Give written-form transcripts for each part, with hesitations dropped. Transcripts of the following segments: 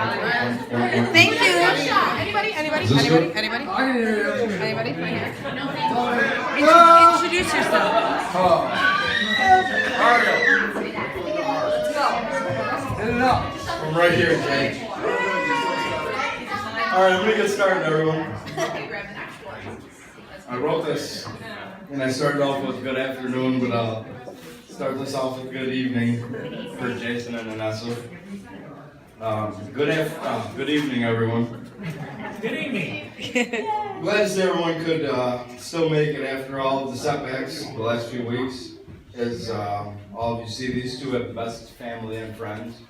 Thank you. Anybody? Right here. Introduce yourself. Mario. I'm right here, Jay. Alright, I'm gonna get started, everyone. I wrote this, and I started off with good afternoon, but I'll start this off with good evening for Jason and Anessa. Good evening, everyone. Good evening. Glad to see everyone could still make it after all of the setbacks the last few weeks. As all of you see, these two have the best family and friends.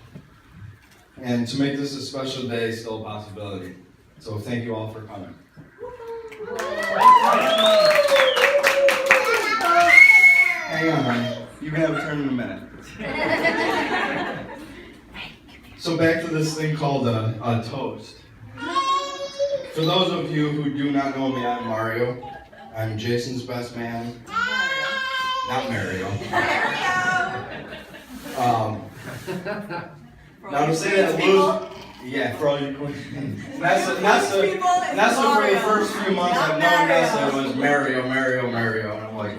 And to make this a special day is still a possibility. So thank you all for coming. Hang on, honey. You can have a turn in a minute. So back to this thing called a toast. For those of you who do not know me, I'm Mario. I'm Jason's best man. Not Mario. Now to say that yeah, for all you queens. Nessa for the first few months I've known Nessa was Mario, and I'm like,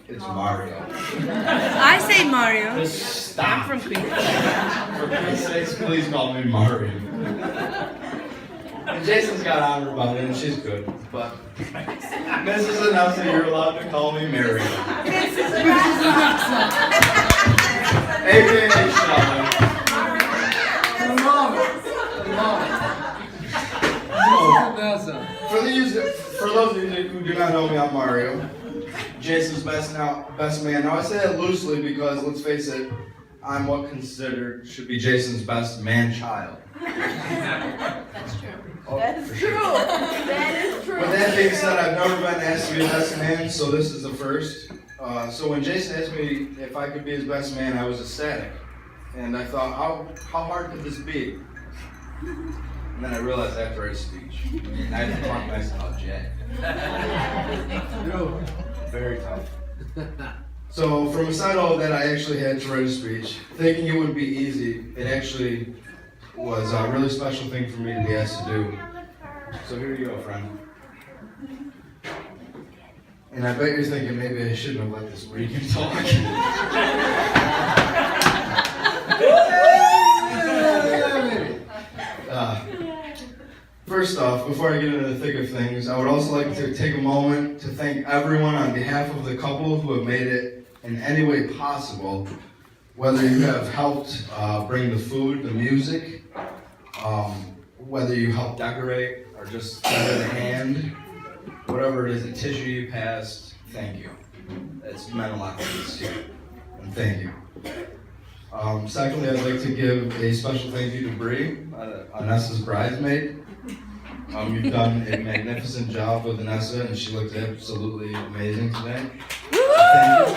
it's Mario. I say Mario. Just stop. I'm from Queens. For Pete's sakes, please call me Mario. And Jason's got on her about it, and she's good. But Mrs. Anessa, you're allowed to call me Mario. Mrs. Anessa. AKA Shelly. For those of you who do not know me, I'm Mario. Jason's best man. Now I say that loosely because let's face it, I'm what considered should be Jason's best man-child. That's true. Oh, That's true. Sure. That is true. With that being said, I've never been asked to be a best man, so this is the first. So when Jason asked me if I could be his best man, I was ecstatic. And I thought, how hard could this be? And then I realized I have to write a speech. And I have to talk nice about Jay. Very tough. So from beside all of that, I actually had to write a speech. Thinking it would be easy, it actually was a really special thing for me to be asked to do. So here you go, friend. And I bet you're thinking maybe I shouldn't have let this Regan talk. First off, before I get into the thick of things, I would also like to take a moment to thank everyone on behalf of the couple who have made it in any way possible. Whether you have helped bring the food, the music, whether you helped decorate or just lend a hand, whatever it is, the tissue you passed, thank you. It's meant a lot to us too, and thank you. Secondly, I'd like to give a special thank you to Bree, Anessa's bridesmaid. You've done a magnificent job with Anessa, and she looked absolutely amazing today. Thank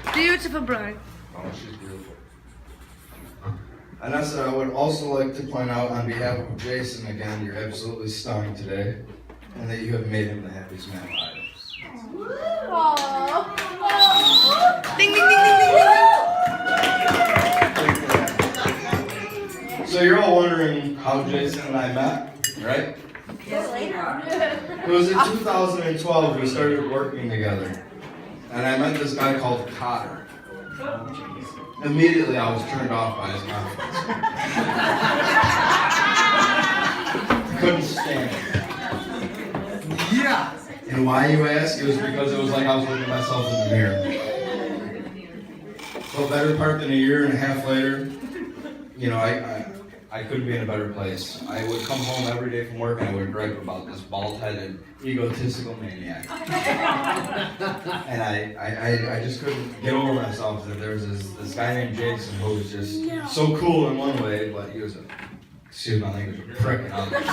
you. Beautiful bride. Oh, she's beautiful. Anessa, I would also like to point out on behalf of Jason again, you're absolutely stunning today, and that you have made him the happiest man alive. Ding, ding, ding, ding, ding, ding. So you're all wondering how Jason and I met, right? It was in 2012 we started working together, and I met this guy called Cotter. Immediately I was turned off by his confidence. Couldn't stand it. Yeah. And why, you ask? It was because it was like I was looking at myself in the mirror. So better part than a year and a half later, you know, I couldn't be in a better place. I would come home every day from work and I would gripe about this bald-headed, egotistical maniac. And I just couldn't get over myself that there was this guy named Jason who was just so cool in one way, but he was a, excuse my language, a prick in others.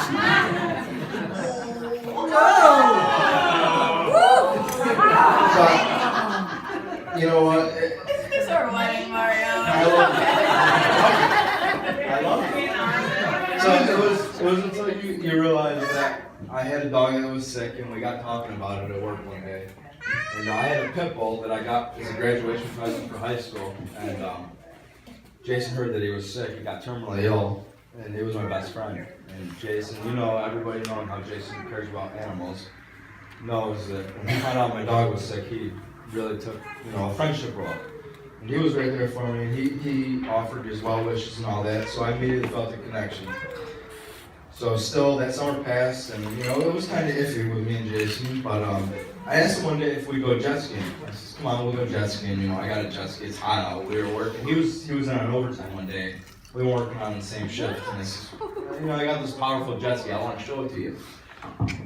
But, you know what? It's our wedding, Mario. I love it. So it was until you realized that I had a dog that was sick, and we got talking about it at work one day. And I had a pit bull that I got as a graduation present for high school, and Jason heard that he was sick. He got terminally ill, and he was my best friend. And Jason, everybody knowing how Jason cares about animals, knows that when he found out my dog was sick, he really took, a friendship role. And he was right there for me, and he offered his well wishes and all that, so I immediately felt the connection. So still, that summer passed, and it was kind of iffy with me and Jason, but I asked him one day if we go jet skiing. I said, come on, we'll go jet skiing, I got a jet ski, it's hot out, we were working. He was in on overtime one day, we were working on the same shift, and I said, I got this powerful jet ski, I want to show it to you.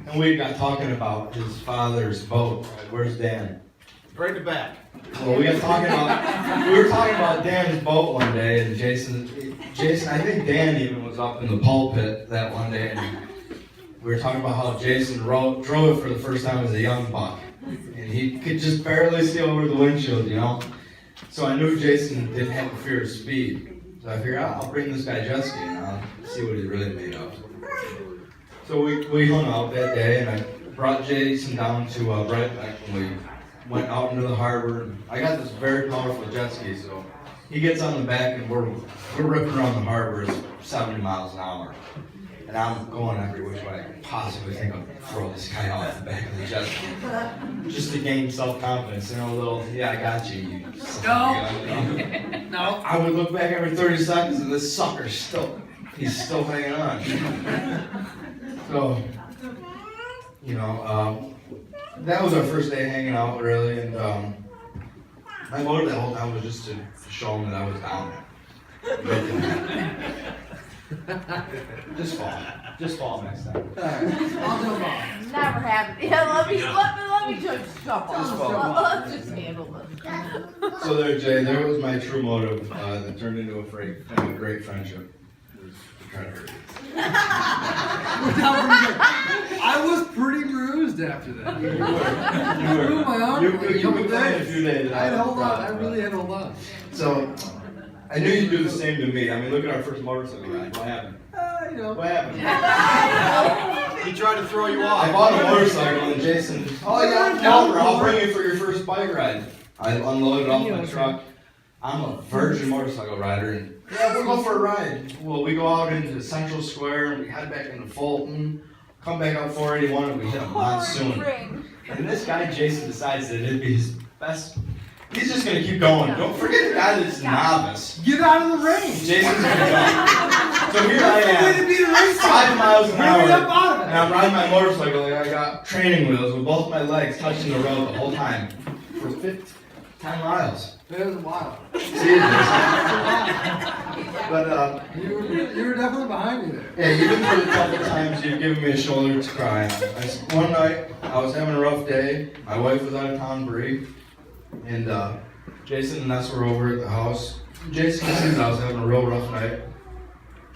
And we got talking about his father's boat. Where's Dan? Right in the back. Well, we were talking about Dan's boat one day, and Jason, I think Dan even was up in the pulpit that one day, and we were talking about how Jason drove it for the first time as a young buck, and he could just barely see over the windshield, So I knew Jason didn't have a fear of speed, so I figured I'll bring this guy jet skiing, and I'll see what he's really made of. So we hung out that day, and I brought Jason down to Bright Beck, and we went out into the harbor. And I got this very powerful jet ski, so he gets on the back, and we're ripping around the harbor at 70 miles an hour. And I'm going every which way I can possibly think of throw this guy off the back of the jet ski. Just to gain self-confidence, a little, yeah, I got you. No. I would look back every 30 seconds, and this sucker's he's still hanging on. So, that was our first day hanging out, really, and my motive that whole time was just to show him that I was down there. Just fall next time. I'll jump off. Never happened. Yeah, let me just jump Just off. fall. Let's just handle this. So there, Jay, there was my true motive that turned into a great friendship. Was to try to hurt you. I was pretty bruised after that. You were. Blew my arm You for a could couple play a days. few days. I had hold on. I really had hold on. So, I knew you'd do the same to me. I mean, look at our first motorcycle ride. What happened? What happened? He tried to throw you off. I bought a motorcycle and Jason, I'll bring you for your first bike ride. I unloaded off my truck. I'm a virgin motorcycle rider, and we'll go for a ride. Well, we go out into Central Square, and we head back into Fulton, come back up 481, and we hit a monsoon. And this guy, Jason, decides that it'd be his best. He's just gonna keep going. Don't forget the guy that's a novice. Get out of the range. Jason's gonna go. So here I Way to am, be the racer. 5 miles an hour, Hurry up out of it. and I'm riding my motorcycle like I got training wheels with both my legs touching the road the whole time for 10 miles. It was wild. See, but You were definitely behind me there. yeah, even for the couple times you've given me a shoulder to cry on. One night I was having a rough day. My wife was out of town, Bree, and Jason and Ness were over at the house. Jason sees I was having a real rough night,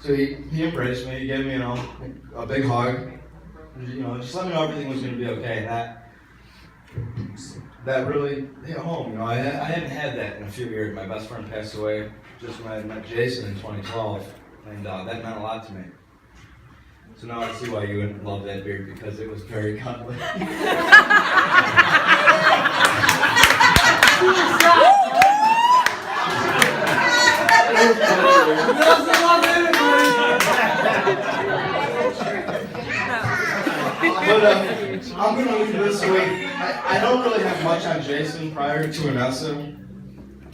so he embraced me. He gave me a big hug. Just let me know everything was going to be okay. And that really hit home. I hadn't had that in a few years. My best friend passed away just when I met Jason in 2012, and that meant a lot to me. So now I see why you wouldn't love that beard, because it was very cuddly. But I'm going to leave this away. I don't really have much on Jason prior to Anessa,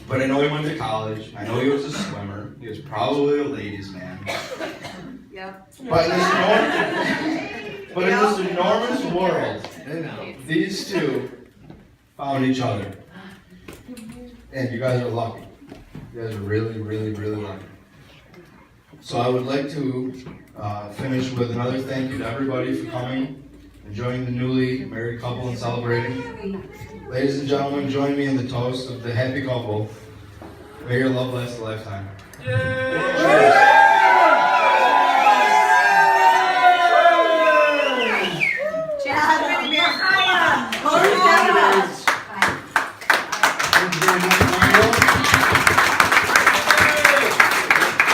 but I know he went to college. I know he was a swimmer. He was probably a ladies' man. Yep. But in this enormous world, these two found each other. And you guys are lucky. You guys are really, really, really lucky. So I would like to finish with another thank you to everybody for coming, enjoying the newly married couple and celebrating. Ladies and gentlemen, join me in the toast of the happy couple. May your love last a lifetime.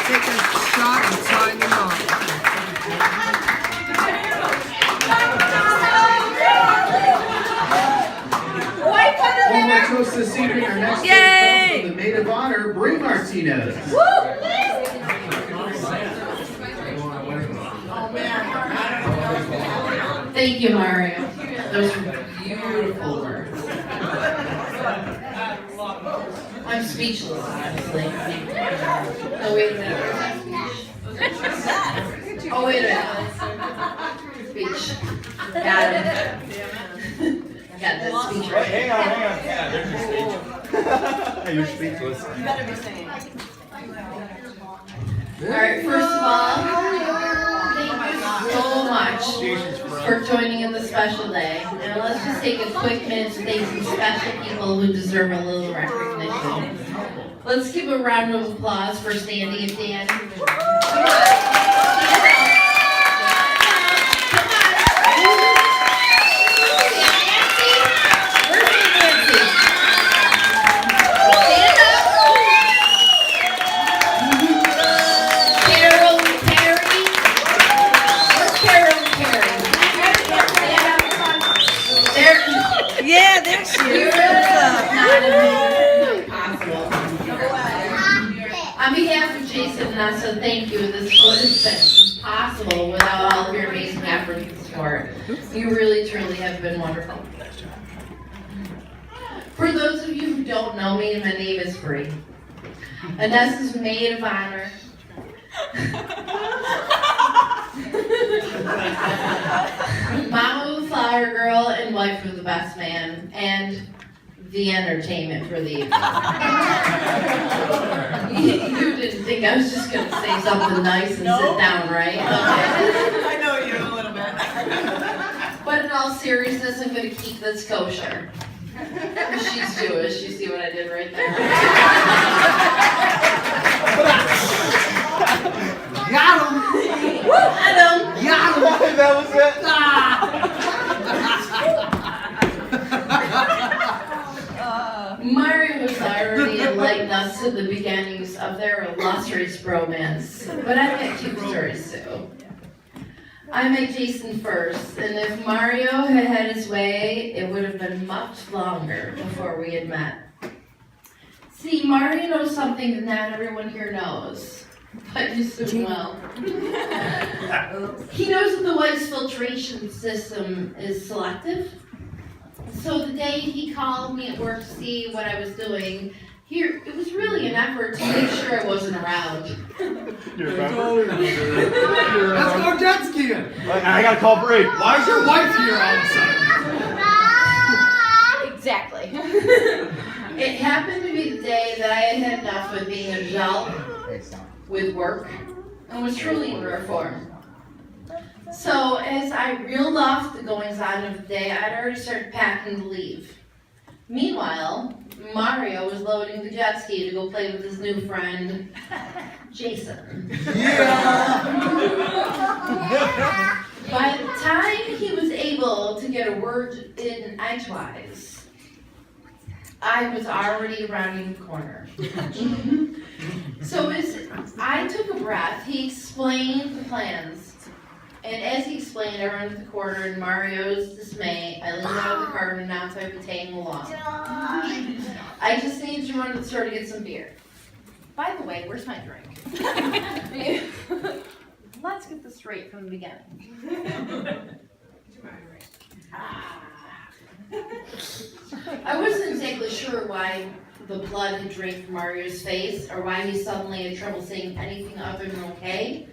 Take a shot and sign them off. One more toast this evening. Our next Yay! guest comes from the Maid of Honor, Brie Martinez. Woo! Thank you, Mario. Those were beautiful words. I'm speechless, honestly. Oh, wait a minute. Where's that speech? Oh, wait a minute. Speech. Got it. Got that speech right. Hang on. Yeah, there's your speech. You're speechless. You better be singing. Alright, first of all, thank you so much for joining in the special day. And let's just take a quick minute to thank some special people who deserve a little recognition. Let's give a round of applause for Sandy and Dan. Come on. Yeah, there she is. On behalf of Jason and Anessa, thank you. This wouldn't have been possible without all of your amazing efforts and support. You really, truly have been wonderful. For those of you who don't know me, my name is Bree. Anessa's maid of honor. Mama of the flower girl and wife of the best man, and the entertainment for the evening. You didn't think I was just going to say something nice and sit down, right? Okay. I know you a little bit. But in all seriousness, I'm going to keep this kosher. She's Jewish. You see what I did right there? Got him! Adam! Got him! That was it. Mario has already enlightened us to the beginnings of their illustrious romance, but I've got two stories too. I met Jason first, and if Mario had had his way, it would have been much longer before we had met. See, Mario knows something that not everyone here knows, but you soon will. He knows that the wife's filtration system is selective. So the day he called me at work to see what I was doing, it was really an effort to make sure I wasn't around. You remember? Let's go jet skiing! I gotta call Bree. Why is your wife here all of a sudden? Exactly. It happened to be the day that I had had enough with being an adult with work and was truly in rare form. So as I reeled off the goings on of the day, I'd already started packing to leave. Meanwhile, Mario was loading the jet ski to go play with his new friend, Jason. Yeah! By the time he was able to get a word in edgewise, I was already rounding the corner. So as I took a breath, he explained the plans. And as he explained, I ran to the corner in Mario's dismay. I leaned out of the car and announced I'd be taking along. I just needed to run to the store to get some beer. By the way, where's my drink? Let's get this straight from the beginning. I wasn't exactly sure why the blood had drained from Mario's face, or why he suddenly had trouble saying anything other than okay.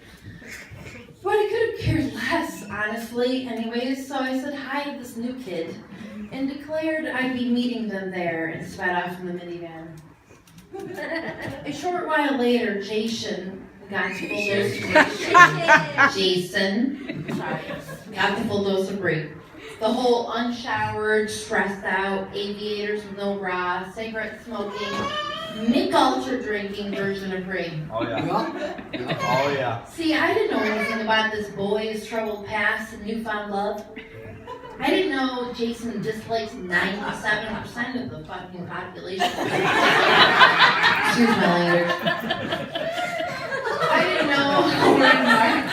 But I could have cared less, honestly, anyways, so I said hi to this new kid and declared I'd be meeting them there and sped off in the minivan. A short while later, Jason got the full dose got the full dose of Brie. The whole unshowered, stressed out, aviators with no bra, cigarette smoking, mid-culture drinking version of Brie. Oh yeah. Oh yeah. See, I didn't know anything about this boy's troubled past and newfound love. I didn't know Jason dislikes 97% of the fucking population. Excuse my language. I didn't know how many marks.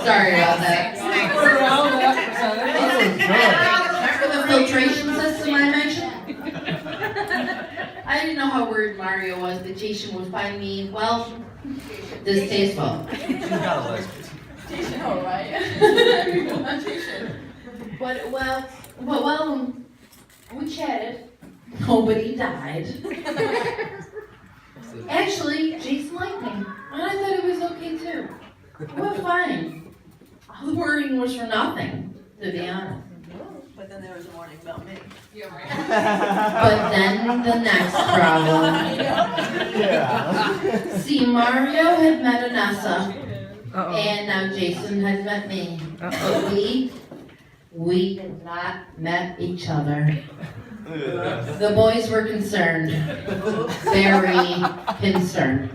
Sorry about that. Remember the filtration system I mentioned? I didn't know how worried Mario was that Jason would find me, well, distasteful. She's not a lesbian. Oh, right. But, well, we chatted. Nobody died. Actually, Jason liked me, and I thought it was okay too. Well, fine. All the worrying was for nothing, to be honest. But then there was a warning about me. But then the next problem. Yeah. See, Mario had met Anessa, and now Jason has met me. But we had not met each other. The boys were concerned, very concerned.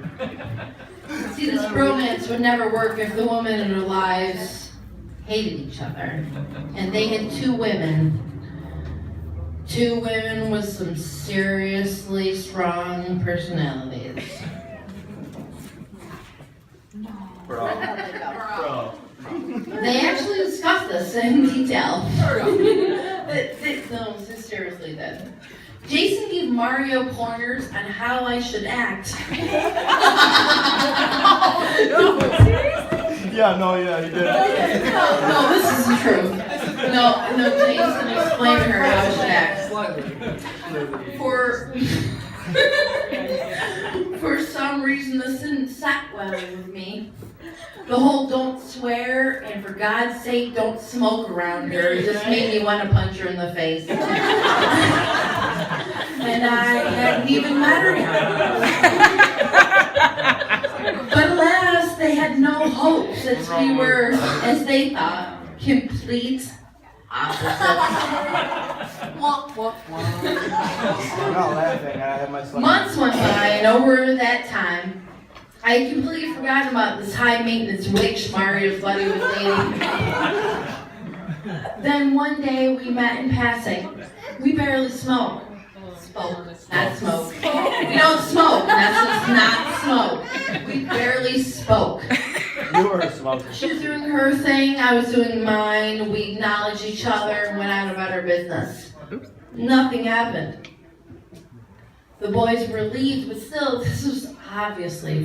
See, this romance would never work if the women in their lives hated each other. And they had two women with some seriously strong personalities. Bro. They actually discussed this in detail. No, seriously then. Jason gave Mario pointers on how I should act. Yeah, he did. No, this is the truth. No, Jason explained to her how I should act. For some reason, this didn't sit well with me. The whole don't swear and for God's sake don't smoke around her just made me want to punch her in the face. And I hadn't even met her yet. But alas, they had no hope since we were, as they thought, complete opposites. I'm not laughing. I have my son. Months went by, and over that time, I had completely forgotten about this high-maintenance witch Mario's buddy was dating. Then one day we met in passing. We barely spoke, not smoke. We don't smoke. That's not smoke. We barely spoke. You were a smoker. She was doing her thing, I was doing mine. We acknowledged each other and went out about our business. Nothing happened. The boys were relieved, but still, this was obviously a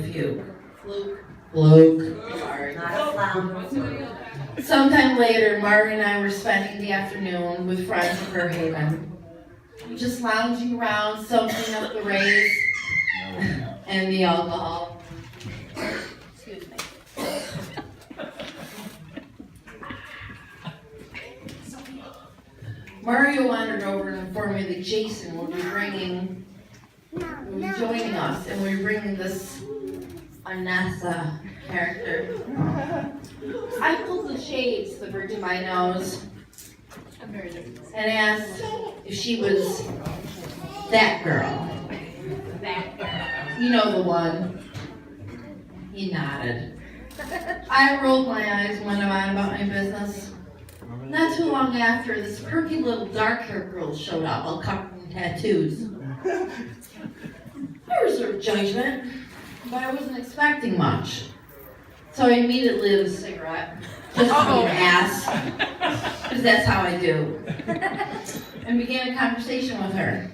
fluke. Sorry. Sometime later, Mari and I were spending the afternoon with friends in Her Haven. Just lounging around, soaking up the rays and the alcohol. Excuse me. Mario wandered over and informed me that Jason would be joining us, and we were bringing this Anessa character. I pulled the shades to the bridge of my nose and asked if she was that girl. You know the one. He nodded. I rolled my eyes and went on about my business. Not too long after, this perky little dark-haired girl showed up, all covered in tattoos. I reserved judgment, but I wasn't expecting much. So I immediately lit a cigarette, just to be an ass, because that's how I do, and began a conversation with her.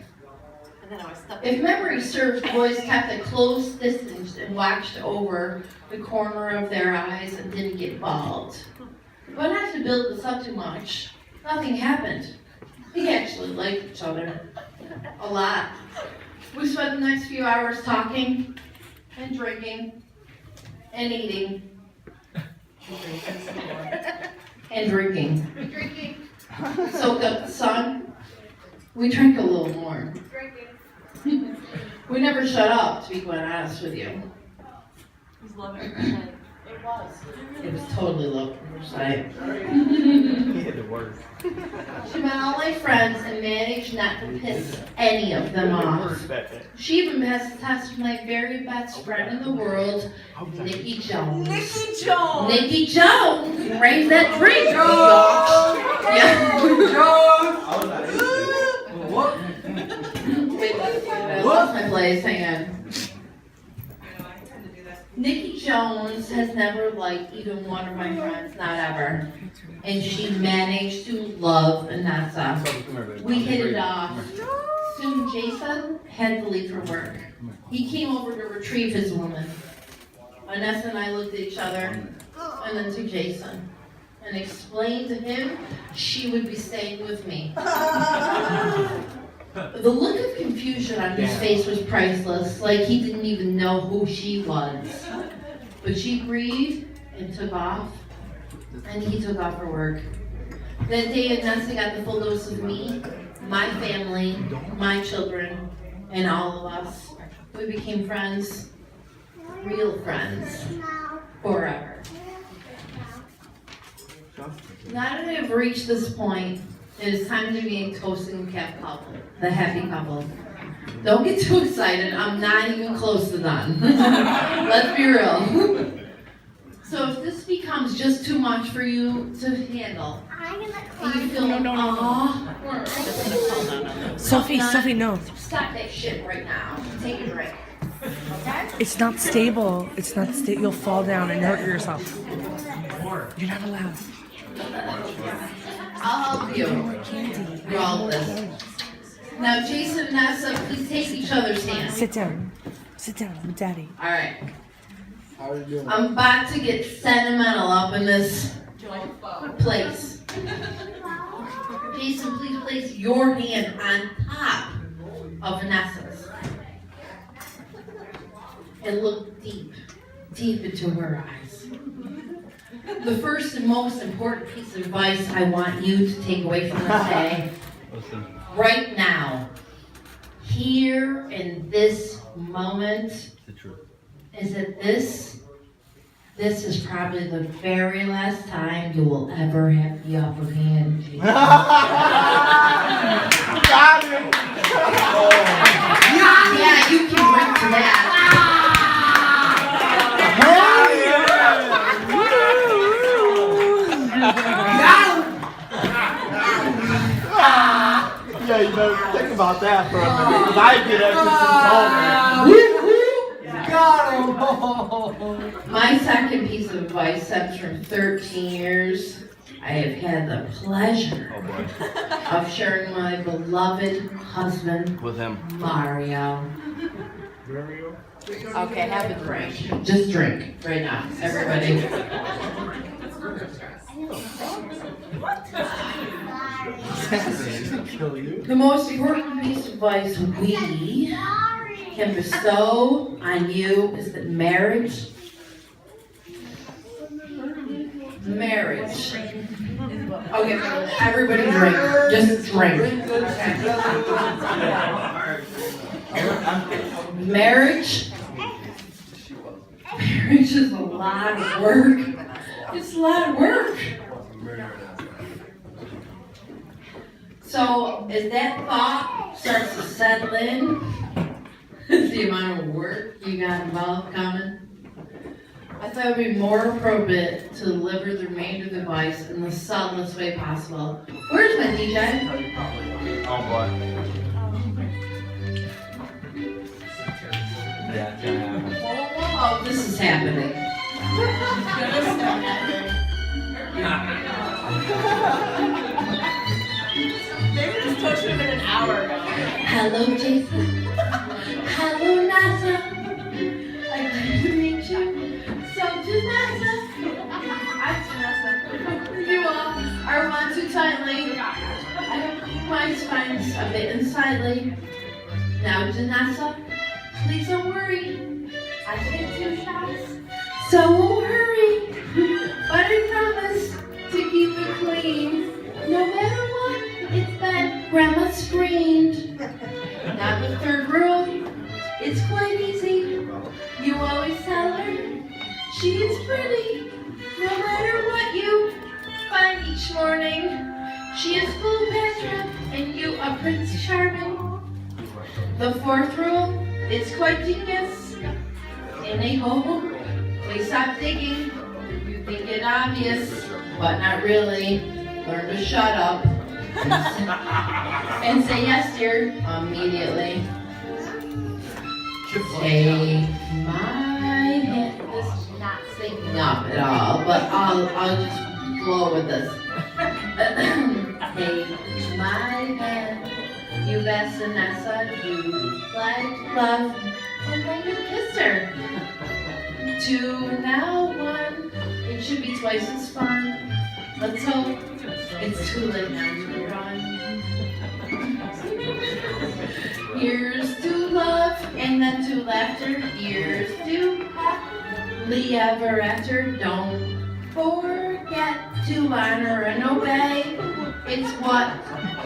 If memory serves, boys kept a close distance and watched over the corner of their eyes and didn't get involved. But not to build this up too much, nothing happened. We actually liked each other a lot. We spent the next few hours talking and drinking and eating and drinking. Soaked up the sun. We drank a little more. We never shut up, to be quite honest with you. It was totally love at first sight. He had to work. She met all my friends and managed not to piss any of them off. Respect it. She even passed the test with my very best friend in the world, Nikki Jones. Nikki Jones! Nikki Jones! Raise that drink! What? Wait, I lost my place, hang on. Nikki Jones has never liked even one of my friends, not ever. And she managed to love Anessa. We hit it off. Soon Jason had to leave for work. He came over to retrieve his woman. Anessa and I looked at each other and then to Jason and explained to him she would be staying with me. The look of confusion on his face was priceless, like he didn't even know who she was. But she breathed and took off, and he took off for work. That day, Anessa got the full dose of me, my family, my children, and all of us. We became friends, real friends, forever. Now that I've reached this point, it is time to be a toasting couple, the happy couple. Don't get too excited, I'm not even close to done. Let's be real. So if this becomes just too much for you to handle, and you feel, Sophie, no. Stop that shit right now. Take a drink. Okay? It's not stable. It's not stable. You'll fall down and hurt yourself. You're not allowed. I'll help you through all this. Now, Jason and Nessa, please take each other's hands. Sit down. Sit down with Daddy. All right. I'm about to get sentimental up in this place. Jason, please place your hand on top of Vanessa's. And look deep, deep into her eyes. The first and most important piece of advice I want you to take away from this day, right now, here in this moment, is that this is probably the very last time you will ever have the upper hand. Got it! Yeah, you can drink to that. Yeah, you know, think about that for a minute, because I get everything My second piece of advice stems from 13 years. I have had the pleasure of sharing my beloved husband with him. Mario. Okay, have a drink. Just drink right now, everybody. The most important piece of advice we can bestow on you is that marriage. Okay, everybody drink. Just drink. Marriage is a lot of work. It's a lot of work. So as that thought starts to settle in, the amount of work you got involved coming, I thought it would be more appropriate to deliver the remainder of the advice in the subtlest way possible. Where's my DJ? Oh boy. Yeah, it's gonna happen. Oh, this is happening. Maybe this toast should have been an hour ago. Hello, Jason. Hello, Nessa. I'm glad to meet you. So, Janessa. I'm Janessa. You all are one too tightly. I hope my spine's a bit unsightly. Now, Janessa, please don't worry. I take 2 shots, so won't hurry. But I promise to keep it clean. No matter what, it's been Grandma screamed. Now the third rule, it's quite easy. You always tell her she is pretty. No matter what you find each morning, she is Cleopatra and you are Prince Charming. The fourth rule, it's quite genius. In a hole, please stop digging. You think it obvious, but not really. Learn to shut up and say yes, dear, immediately. Take my hand. This is not syncing up at all, but I'll just flow with this. Take my hand, you best Anessa, you pledge love, and then you kiss her. 2, now 1. It should be twice as fun. Let's hope it's too late now to run. Here's to love, and then to laughter. Here's to happily ever after. Don't forget to honor and obey. It's what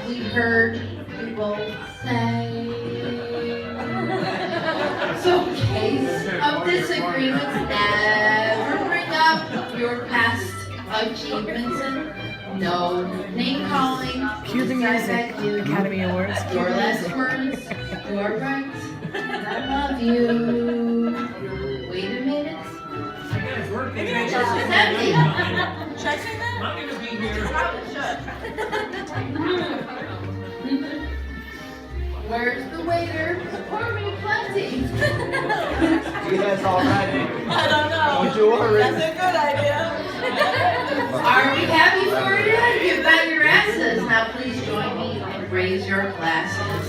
we heard people say. So, case of disagreements, never bring up your past achievements and no name calling. Cue the music. Academy Awards. Your last words, you're right. I love you. Wait a minute. I gotta work. Maybe I It's should. empty. Should I sing that? I'm gonna be here. Probably should. Where's the waiter? Pour me plenty. Yes, already. I don't know. Don't you worry. That's a good idea. Are we happy for you? You bet your asses. Now please join me and raise your glasses.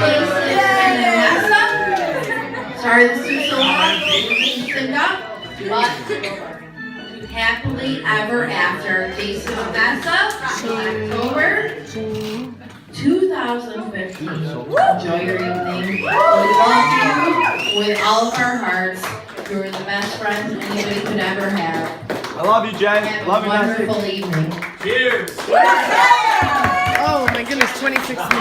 Jason and Anessa. Sorry this took so long. Please sing up. But happily ever after. Jason and Anessa. October 2015. Enjoy your evening. We love you with all of our hearts. You're the best friends anybody could ever have. I love you, Jay. Have Love a you, Nancy. wonderful evening. Cheers. Oh my goodness, 26 minutes.